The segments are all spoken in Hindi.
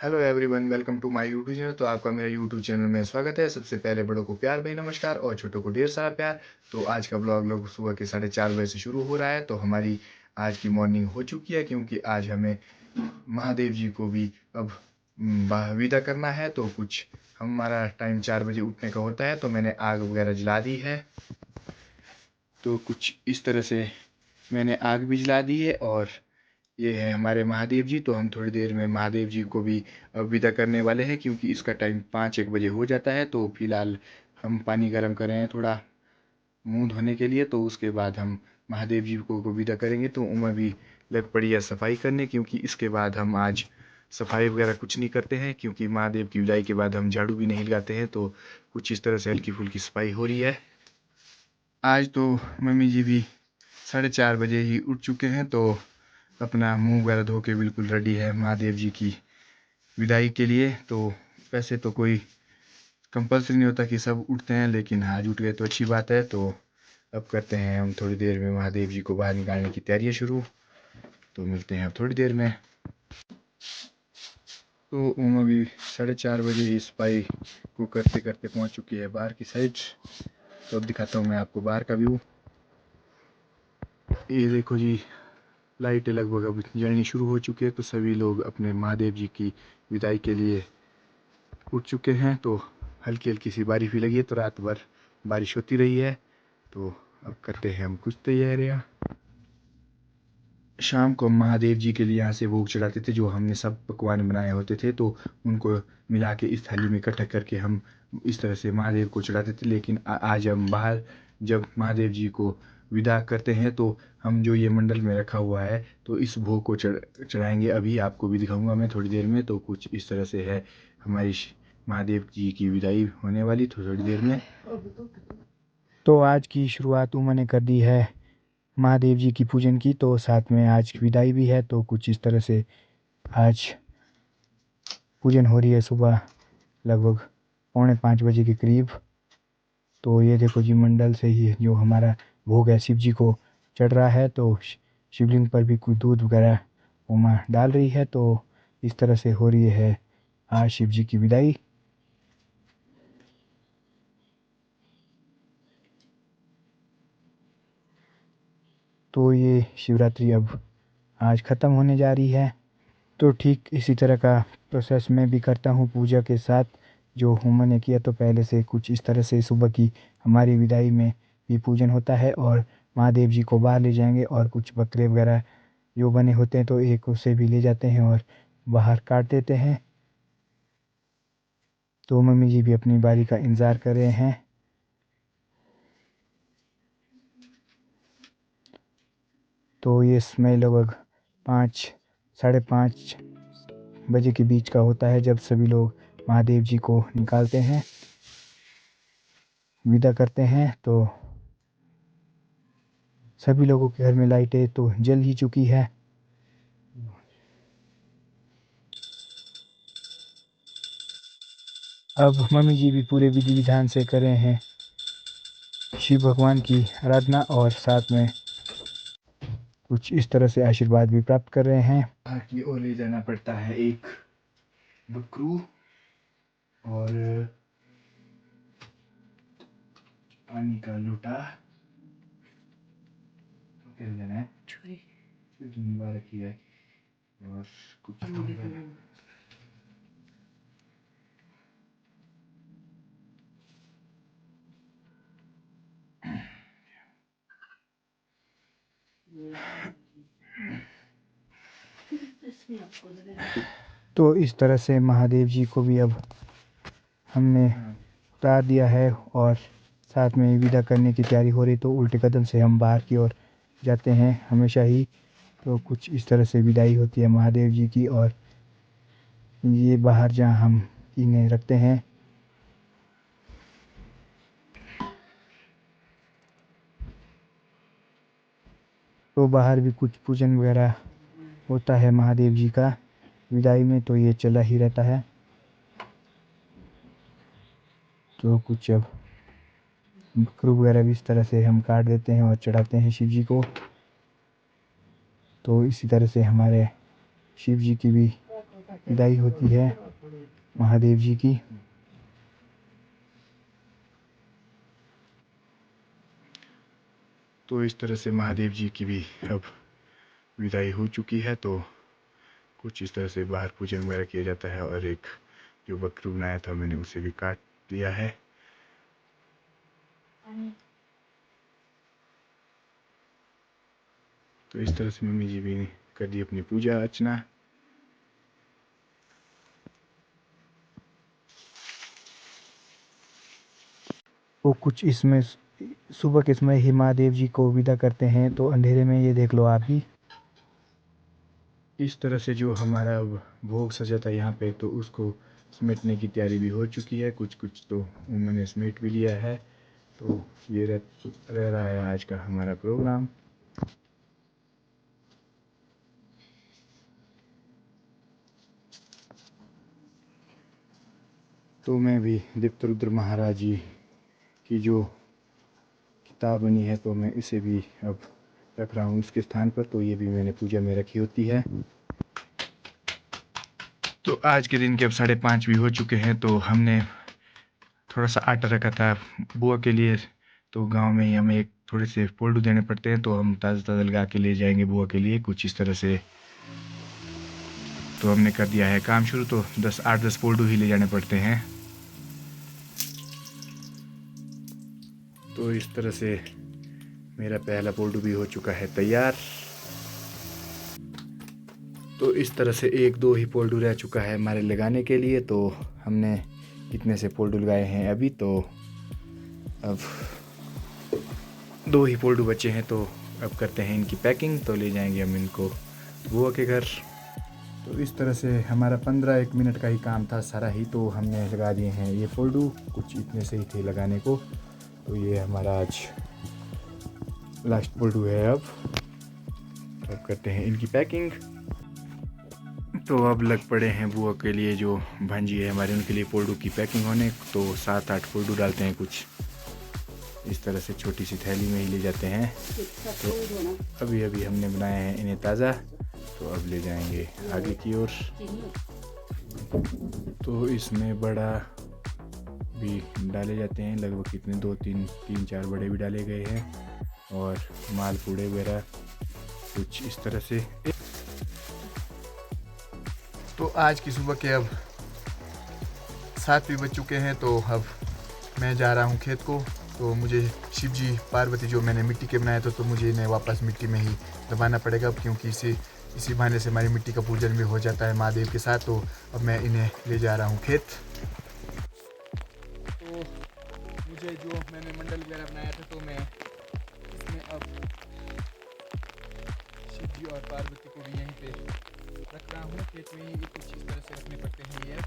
Hello everyone, welcome to my YouTube channel. तो आपका मेरे यूट्यूब चैनल में स्वागत है। सबसे पहले बड़ों को प्यार भरी नमस्कार और छोटों को ढेर सारा प्यार। तो आज का ब्लॉग लोग सुबह के 4:30 बजे से शुरू हो रहा है। तो हमारी आज की मॉर्निंग हो चुकी है, क्योंकि आज हमें महादेव जी को भी अब विदा करना है। तो कुछ हमारा टाइम 4 बजे उठने का होता है, तो मैंने आग वगैरह जला दी है। तो कुछ इस तरह से मैंने आग भी जला दी है और ये है हमारे महादेव जी। तो हम थोड़ी देर में महादेव जी को भी विदा करने वाले हैं, क्योंकि इसका टाइम 5-1 बजे हो जाता है। तो फिलहाल हम पानी गर्म कर रहे हैं थोड़ा मुंह धोने के लिए। तो उसके बाद हम महादेव जी को विदा करेंगे। तो उमा भी लग पड़ी है सफाई करने, क्योंकि इसके बाद हम आज सफाई वगैरह कुछ नहीं करते हैं, क्योंकि महादेव की विदाई के बाद हम झाड़ू भी नहीं लगाते हैं। तो कुछ इस तरह से हल्की फुल्की सफाई हो रही है। आज तो मम्मी जी भी 4:30 बजे ही उठ चुके हैं। तो अपना मुंह वगैरह धो के बिल्कुल रेडी है महादेव जी की विदाई के लिए। तो वैसे तो कोई कंपल्सरी नहीं होता कि सब उठते हैं, लेकिन आज उठ गए तो अच्छी बात है। तो अब करते हैं हम थोड़ी देर में महादेव जी को बाहर निकालने की तैयारियां शुरू। तो मिलते हैं अब थोड़ी देर में। तो उमा भी 4:30 बजे ही सफाई को करते करते पहुंच चुकी है बाहर की साइड। तो अब दिखाता हूँ मैं आपको बाहर का व्यू। ये देखो जी, लाइटें लगभग अब जलनी शुरू हो चुकी है। तो सभी लोग अपने महादेव जी की विदाई के लिए उठ चुके हैं। तो हल्की हल्की सी बारिश भी लगी है, तो रात भर बारिश होती रही है। तो अब करते हैं हम कुछ तैयारियाँ। शाम को हम महादेव जी के लिए यहाँ से भोग चढ़ाते थे, जो हमने सब पकवान बनाए होते थे। तो उनको मिला के इस थाली में इकट्ठा करके हम इस तरह से महादेव को चढ़ाते थे। लेकिन आज हम बाहर जब महादेव जी को विदा करते हैं, तो हम जो ये मंडल में रखा हुआ है, तो इस भोग को चढ़ाएंगे। अभी आपको भी दिखाऊंगा मैं थोड़ी देर में। तो कुछ इस तरह से है हमारी महादेव जी की विदाई होने वाली थोड़ी देर में। तो आज की शुरुआत मैंने कर दी है महादेव जी की पूजन की। तो साथ में आज विदाई भी है। तो कुछ इस तरह से आज पूजन हो रही है सुबह लगभग 4:45 बजे के करीब। तो ये देखो जी, मंडल से ही जो हमारा भोग है शिव जी को चढ़ रहा है। तो शिवलिंग पर भी कुछ दूध वगैरह उमा डाल रही है। तो इस तरह से हो रही है आज शिव जी की विदाई। तो ये शिवरात्रि अब आज ख़त्म होने जा रही है। तो ठीक इसी तरह का प्रोसेस मैं भी करता हूँ पूजा के साथ, जो मैंने किया। तो पहले से कुछ इस तरह से सुबह की हमारी विदाई में भी पूजन होता है, और महादेव जी को बाहर ले जाएंगे और कुछ बकरे वगैरह जो बने होते हैं, तो एक उसे भी ले जाते हैं और बाहर काट देते हैं। तो मम्मी जी भी अपनी बारी का इंतज़ार कर रहे हैं। तो ये समय लगभग 5-5:30 बजे के बीच का होता है, जब सभी लोग महादेव जी को निकालते हैं, विदा करते हैं। तो सभी लोगों के घर में लाइटें तो जल ही चुकी है। अब मम्मी जी भी पूरे विधि विधान से कर रहे हैं शिव भगवान की आराधना, और साथ में कुछ इस तरह से आशीर्वाद भी प्राप्त कर रहे हैं। बाहर की ओर ले जाना पड़ता है एक बकरू और पानी का लोटा। क्या लेना है? छुरी रखी है और कुछ तो इस तरह से महादेव जी को भी अब हमने उतार दिया है, और साथ में विदा करने की तैयारी हो रही। तो उल्टे कदम से हम बाहर की ओर जाते हैं हमेशा ही। तो कुछ इस तरह से विदाई होती है महादेव जी की, और ये बाहर जहाँ हम इन्हें रखते हैं। तो बाहर भी कुछ पूजन वगैरह होता है महादेव जी का विदाई में, तो ये चला ही रहता है। तो कुछ अब बकरू वगैरह भी इस तरह से हम काट देते हैं और चढ़ाते हैं शिव जी को। तो इसी तरह से हमारे शिव जी की भी विदाई होती है महादेव जी की। तो इस तरह से महादेव जी की भी अब विदाई हो चुकी है। तो कुछ इस तरह से बाहर पूजन वगैरह किया जाता है और एक जो बकरू बनाया था मैंने उसे भी काट दिया है। तो इस तरह से मम्मी जी भी कर दी अपनी पूजा अर्चना। वो कुछ इसमें सुबह के समय ही महादेव जी को विदा करते हैं। तो अंधेरे में ये देख लो आप ही। इस तरह से जो हमारा भोग सजा था यहाँ पे तो उसको समेटने की तैयारी भी हो चुकी है। कुछ कुछ तो मैंने समेट भी लिया है। तो ये रह रहा है आज का हमारा प्रोग्राम। तो मैं भी दीप्त रुद्र महाराज जी की जो किताब बनी है तो मैं इसे भी अब रख रहा हूँ उसके स्थान पर। तो ये भी मैंने पूजा में रखी होती है। तो आज के दिन के अब 5:30 भी हो चुके हैं। तो हमने थोड़ा सा आटा रखा था बुआ के लिए। तो गांव में ही हमें एक थोड़े से पोल्डू देने पड़ते हैं। तो हम ताज़ा ताज़ा लगा के ले जाएंगे बुआ के लिए कुछ इस तरह से। तो हमने कर दिया है काम शुरू। तो 8-10 पोल्डू ही ले जाने पड़ते हैं। तो इस तरह से मेरा पहला पोल्डू भी हो चुका है तैयार। तो इस तरह से 1-2 ही पोल्डू रह चुका है हमारे लगाने के लिए। तो हमने कितने से पोल्डू लगाए हैं अभी। तो अब 2 ही पोल्डू बचे हैं। तो अब करते हैं इनकी पैकिंग। तो ले जाएंगे हम इनको बुआ के घर। तो इस तरह से हमारा 15-1 मिनट का ही काम था सारा ही। तो हमने लगा दिए हैं ये पोल्डू। कुछ इतने से ही थे लगाने को। तो ये हमारा आज लास्ट पोल्डू है अब। तो अब करते हैं इनकी पैकिंग। तो अब लग पड़े हैं बुआ के लिए जो भांजी है हमारे उनके लिए पोल्डू की पैकिंग होने। तो 7-8 पोल्डू डालते हैं कुछ इस तरह से छोटी सी थैली में ही ले जाते हैं। तो अभी अभी हमने बनाए हैं इन्हें ताज़ा। तो अब ले जाएंगे आगे की ओर। तो इसमें बड़ा भी डाले जाते हैं लगभग कितने 2-3-4 बड़े भी डाले गए हैं। और मालपूड़े वगैरह कुछ इस तरह से। तो आज की सुबह के अब 7 भी बज चुके हैं। तो अब मैं जा रहा हूँ खेत को। तो मुझे शिव जी पार्वती जो मैंने मिट्टी के बनाए थे तो मुझे इन्हें वापस मिट्टी में ही दबाना पड़ेगा। क्योंकि इसी बहाने से हमारी मिट्टी का पूजन भी हो जाता है महादेव के साथ। तो अब मैं इन्हें ले जा रहा हूँ खेत। तो मुझे जो मैंने मंडल वगैरह बनाया था तो मैं इसमें अब शिव जी और पार्वती को भी यहीं पे रख रहा हूँ। खेत में ही कुछ इस तरह से रखने पड़ते हैं ये।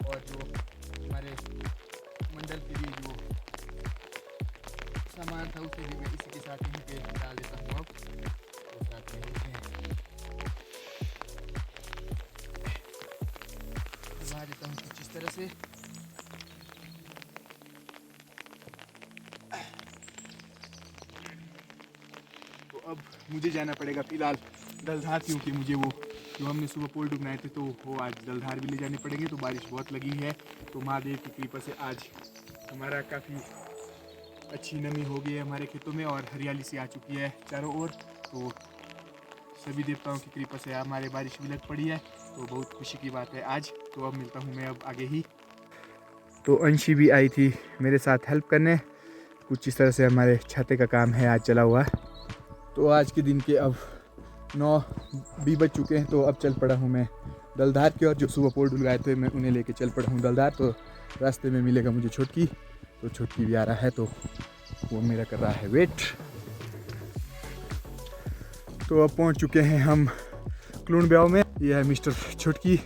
और जो हमारे मंडल के लिए जो सामान था उसे भी मैं इसी के साथ यहीं पे डाल देता हूँ। अब तो साथ में दबा देता हूँ कुछ इस तरह से। तो अब मुझे जाना पड़ेगा फिलहाल दलधार। क्योंकि मुझे वो जो हमने सुबह पोल्डू बनाए थे तो वो आज दलधार भी ले जाने पड़ेंगे। तो बारिश बहुत लगी है। तो महादेव की कृपा से आज हमारा काफ़ी अच्छी नमी हो गई है हमारे खेतों में और हरियाली सी आ चुकी है चारों ओर। तो सभी देवताओं की कृपा से हमारे बारिश भी लग पड़ी है। तो बहुत खुशी की बात है आज। तो अब मिलता हूँ मैं अब आगे ही। तो अंशी भी आई थी मेरे साथ हेल्प करने। कुछ इस तरह से हमारे छाते का काम है आज चला हुआ। तो आज के दिन के अब 9 भी बज चुके हैं। तो अब चल पड़ा हूँ मैं दलधार की ओर। जो सुबह पोल्डू लगाए थे मैं उन्हें लेके चल पड़ा हूँ दलधार। तो रास्ते में मिलेगा मुझे छोटकी। तो छोटकी भी आ रहा है तो वो मेरा कर रहा है वेट। तो अब पहुँच चुके हैं हम क्लून ब्याव में। ये है मिस्टर छोटकी।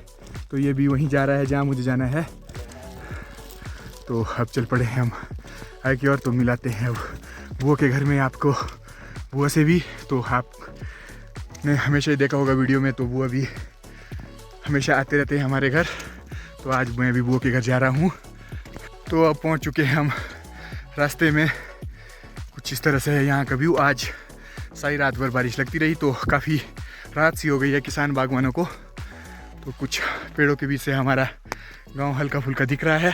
तो ये भी वहीं जा रहा है जहाँ मुझे जाना है। तो अब चल पड़े हैं हम आगे की ओर। तो मिलाते हैं अब बुआ के घर में आपको बुआ से भी। तो आपने हमेशा ही देखा होगा वीडियो में। तो बुआ भी हमेशा आते रहते हैं हमारे घर। तो आज मैं भी बुआ के घर जा रहा हूँ। तो अब पहुँच चुके हैं हम रास्ते में। कुछ इस तरह से है यहाँ का व्यू। आज सारी रात भर बारिश लगती रही तो काफ़ी रात सी हो गई है किसान बागवानों को। तो कुछ पेड़ों के बीच से हमारा गांव हल्का फुल्का दिख रहा है।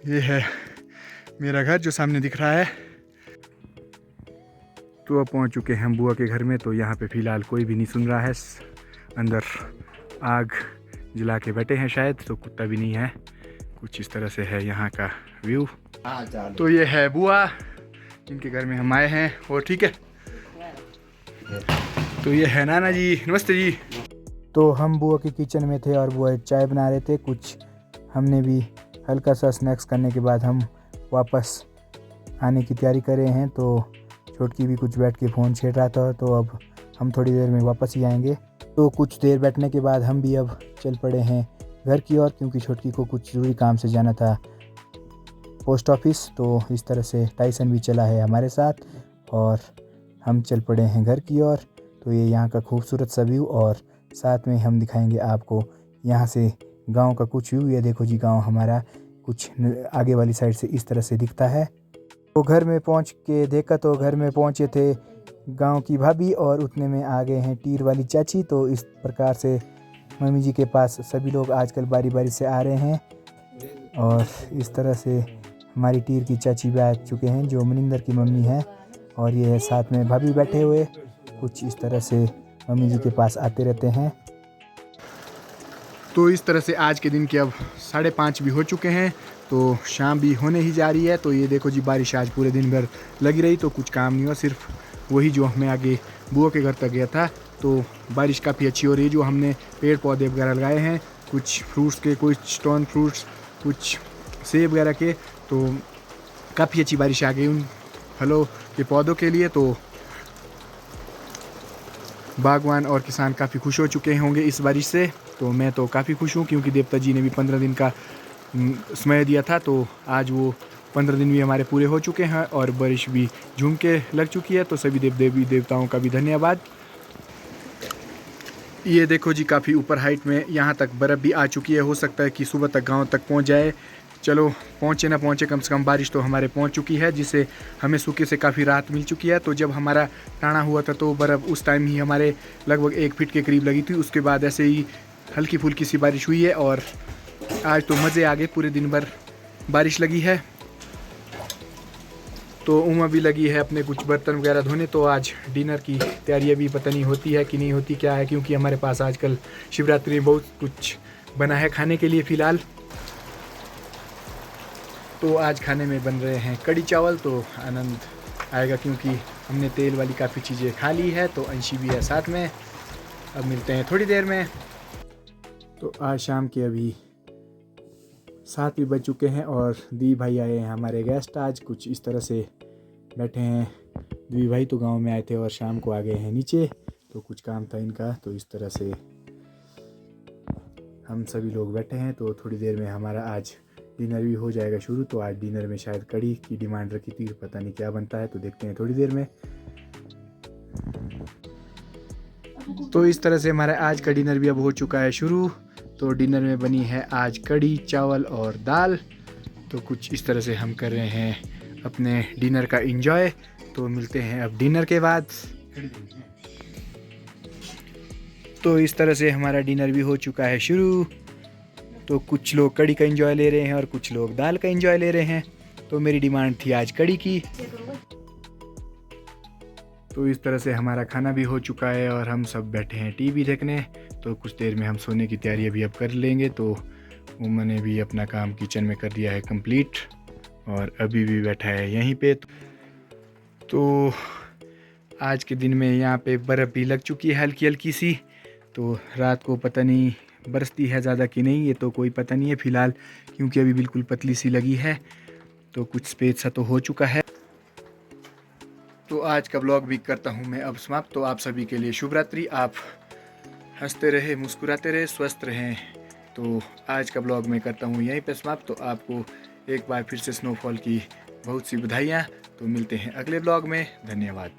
ये है मेरा घर जो सामने दिख रहा है। तो अब पहुंच चुके हैं हम बुआ के घर में। तो यहाँ पे फ़िलहाल कोई भी नहीं सुन रहा है। अंदर आग जला के बैठे हैं शायद, तो कुत्ता भी नहीं है। कुछ इस तरह से है यहाँ का व्यू। तो ये है बुआ जिनके घर में हम आए हैं। और ठीक है, तो ये है नाना जी। नमस्ते जी। तो हम बुआ के किचन में थे और बुआ चाय बना रहे थे। कुछ हमने भी हल्का सा स्नैक्स करने के बाद हम वापस आने की तैयारी कर रहे हैं। तो छोटकी भी कुछ बैठ के फ़ोन छेड़ रहा था। तो अब हम थोड़ी देर में वापस ही आएंगे। तो कुछ देर बैठने के बाद हम भी अब चल पड़े हैं घर की ओर, क्योंकि छोटकी को कुछ ज़रूरी काम से जाना था पोस्ट ऑफिस। तो इस तरह से टाइसन भी चला है हमारे साथ और हम चल पड़े हैं घर की ओर। तो ये यहाँ का खूबसूरत सा व्यू, और साथ में हम दिखाएंगे आपको यहाँ से गांव का कुछ व्यू। ये देखो जी, गांव हमारा कुछ आगे वाली साइड से इस तरह से दिखता है। तो घर में पहुँच के देखा तो घर में पहुँचे थे गांव की भाभी और उतने में आ गए हैं टीर वाली चाची। तो इस प्रकार से मम्मी जी के पास सभी लोग आजकल बारी बारी से आ रहे हैं। और इस तरह से हमारी टीर की चाची भी आ चुके हैं जो मनिंदर की मम्मी है। और ये साथ में भाभी बैठे हुए कुछ इस तरह से मम्मी जी के पास आते रहते हैं। तो इस तरह से आज के दिन के अब 5:30 भी हो चुके हैं। तो शाम भी होने ही जा रही है। तो ये देखो जी, बारिश आज पूरे दिन भर लगी रही। तो कुछ काम नहीं हुआ, सिर्फ वही जो मैं आगे बुआ के घर तक गया था। तो बारिश काफ़ी अच्छी हो रही है। जो हमने पेड़ पौधे वगैरह लगाए हैं, कुछ फ्रूट्स के, कुछ स्टोन फ्रूट्स, कुछ सेब वगैरह के, तो काफ़ी अच्छी बारिश आ गई उन फलों के पौधों के लिए। तो बागवान और किसान काफ़ी खुश हो चुके होंगे इस बारिश से। तो मैं तो काफ़ी खुश हूँ, क्योंकि देवता जी ने भी 15 दिन का समय दिया था। तो आज वो 15 दिन भी हमारे पूरे हो चुके हैं और बारिश भी झूम के लग चुकी है। तो सभी देवी देवताओं का भी धन्यवाद। ये देखो जी, काफ़ी ऊपर हाइट में यहाँ तक बर्फ़ भी आ चुकी है। हो सकता है कि सुबह तक गांव तक पहुँच जाए। चलो, पहुँचे ना पहुँचे, कम से कम बारिश तो हमारे पहुँच चुकी है, जिससे हमें सूखे से काफ़ी राहत मिल चुकी है। तो जब हमारा टाना हुआ था तो बर्फ़ उस टाइम ही हमारे लगभग 1 फीट के करीब लगी थी। उसके बाद ऐसे ही हल्की फुल्की सी बारिश हुई है और आज तो मज़े आ गए। पूरे दिन भर बारिश लगी है। तो उमा भी लगी है अपने कुछ बर्तन वगैरह धोने। तो आज डिनर की तैयारी अभी पता नहीं होती है कि नहीं होती क्या है, क्योंकि हमारे पास आजकल शिवरात्रि में बहुत कुछ बना है खाने के लिए फ़िलहाल। तो आज खाने में बन रहे हैं कढ़ी चावल। तो आनंद आएगा, क्योंकि हमने तेल वाली काफ़ी चीज़ें खा ली है। तो अंशी भी है साथ में। अब मिलते हैं थोड़ी देर में। तो आज शाम के अभी 7 भी बज चुके हैं और दी भाई आए हैं हमारे गेस्ट। आज कुछ इस तरह से बैठे हैं। दी भाई तो गांव में आए थे और शाम को आ गए हैं नीचे। तो कुछ काम था इनका, तो इस तरह से हम सभी लोग बैठे हैं। तो थोड़ी देर में हमारा आज डिनर भी हो जाएगा शुरू। तो आज डिनर में शायद कढ़ी की डिमांड रखी थी, पता नहीं क्या बनता है, तो देखते हैं थोड़ी देर में। तो इस तरह से हमारा आज का डिनर भी अब हो चुका है शुरू। तो डिनर में बनी है आज कढ़ी चावल और दाल। तो कुछ इस तरह से हम कर रहे हैं अपने डिनर का एंजॉय। तो मिलते हैं अब डिनर के बाद। तो इस तरह से हमारा डिनर भी हो चुका है शुरू। तो कुछ लोग कढ़ी का एंजॉय ले रहे हैं और कुछ लोग दाल का एंजॉय ले रहे हैं। तो मेरी डिमांड थी आज कढ़ी की। तो इस तरह से हमारा खाना भी हो चुका है और हम सब बैठे हैं टीवी देखने। तो कुछ देर में हम सोने की तैयारी अभी अब कर लेंगे। तो उमा ने भी अपना काम किचन में कर दिया है कंप्लीट और अभी भी बैठा है यहीं पे। तो आज के दिन में यहाँ पे बर्फ़ भी लग चुकी है हल्की हल्की सी। तो रात को पता नहीं बरसती है ज़्यादा कि नहीं, ये तो कोई पता नहीं है फ़िलहाल, क्योंकि अभी बिल्कुल पतली सी लगी है। तो कुछ सफ़ेद सा तो हो चुका है। तो आज का ब्लॉग भी करता हूँ मैं अब समाप्त। तो आप सभी के लिए शुभ रात्रि। आप हंसते रहे, मुस्कुराते रहे, स्वस्थ रहें। तो आज का ब्लॉग मैं करता हूँ यहीं पे समाप्त। तो आपको एक बार फिर से स्नोफॉल की बहुत सी बधाइयाँ। तो मिलते हैं अगले ब्लॉग में। धन्यवाद।